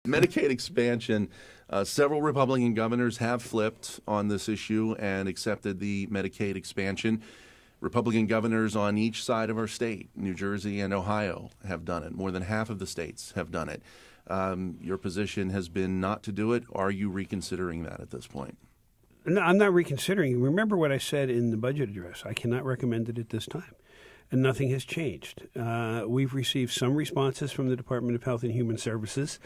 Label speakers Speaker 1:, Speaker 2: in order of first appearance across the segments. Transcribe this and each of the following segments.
Speaker 1: Medicaid expansion. Several Republican governors have flipped on this issue and accepted the Medicaid expansion. Republican governors on each side of our state, New Jersey and Ohio, have done it. More than half of the states have done it. Your position has been not to do it. Are you reconsidering that at this point?
Speaker 2: No, I'm not reconsidering. Remember what I said in the budget address. I cannot recommend it at this time. And nothing has changed. We've received some responses from the Department of Health and Human Services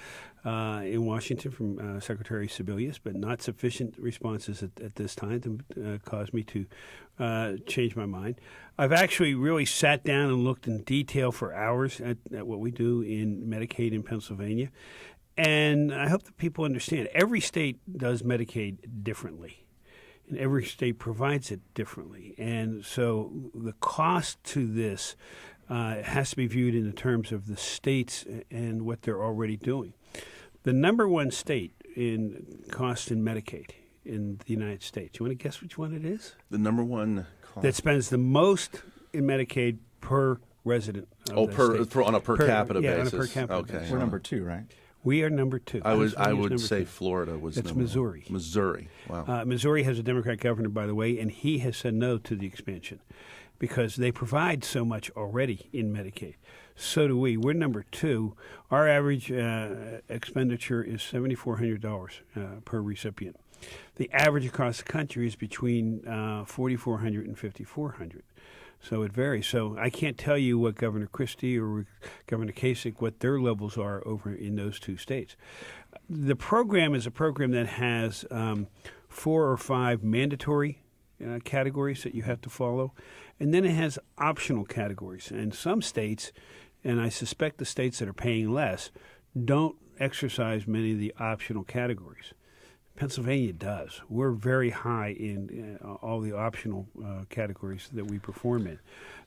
Speaker 2: in Washington from Secretary Sebelius, but not sufficient responses at this time to cause me to change my mind. I've actually really sat down and looked in detail for hours at what we do in Medicaid in Pennsylvania. And I hope that people understand every state does Medicaid differently. And every state provides it differently. And so the cost to this has to be viewed in the terms of the states and what they're already doing. The number one state in cost in Medicaid in the United States, you want to guess which one it is?
Speaker 1: The number one cost.
Speaker 2: That spends the most in Medicaid per resident.
Speaker 1: On a per capita basis.
Speaker 2: On a per capita basis.
Speaker 3: We're number 2, right?
Speaker 2: We are number 2.
Speaker 1: I would say Florida was
Speaker 2: It's
Speaker 1: number
Speaker 2: Missouri.
Speaker 1: 1. Missouri. Wow.
Speaker 2: Missouri has a Democrat governor, by the way, and he has said no to the expansion because they provide so much already in Medicaid. So do we. We're number 2. Our average expenditure is $7,400 per recipient. The average across the country is between $4,400 and $5,400. So it varies. So I can't tell you what Governor Christie or Governor Kasich, what their levels are over in those 2 states. The program is a program that has 4 or 5 mandatory categories that you have to follow, and then it has optional categories. And some states, and I suspect the states that are paying less, don't exercise many of the optional categories. Pennsylvania does. We're very high in all the optional categories that we perform in.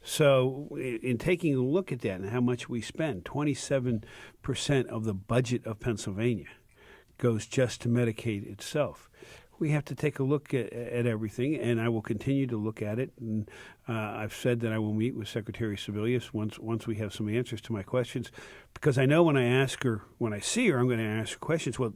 Speaker 2: So in taking a look at that and how much we spend, 27% of the budget of Pennsylvania goes just to Medicaid itself. We have to take a look at everything, and I will continue to look at it. And I've said that I will meet with Secretary Sebelius once we have some answers to my questions, because I know when I see her, I'm going to ask her questions. Well,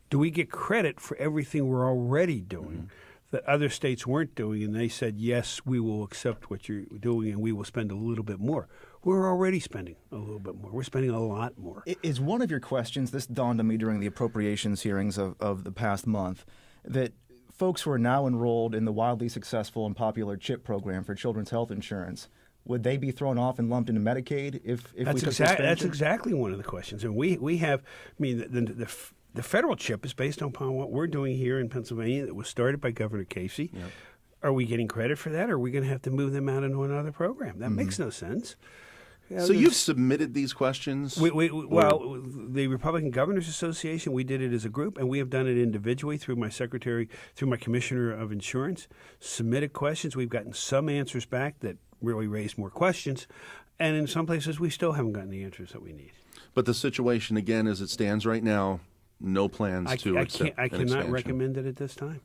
Speaker 2: do we get credit for everything we're already doing that other states weren't doing? And they said, yes, we will accept what you're doing and we will spend a little bit more. We're already spending a little bit more. We're spending a lot more.
Speaker 3: Is one of your questions, this dawned on me during the appropriations hearings of the past month, that folks who are now enrolled in the wildly successful and popular CHIP program for children's health insurance, would they be thrown off and lumped into Medicaid if we took expansion?
Speaker 2: That's exactly one of the questions. And we have, the federal CHIP is based upon what we're doing here in Pennsylvania that was started by Governor Casey. Yep. Are we getting credit for that, or are we going to have to move them out into another program? That makes no sense.
Speaker 1: So you've submitted these questions?
Speaker 2: Well, the Republican Governors Association, we did it as a group, and we have done it individually through my commissioner of insurance, submitted questions. We've gotten some answers back that really raised more questions, and in some places we still haven't gotten the answers that we need.
Speaker 1: But the situation, again, as it stands right now, no plans to accept
Speaker 2: I cannot
Speaker 1: expansion.
Speaker 2: recommend it at this time.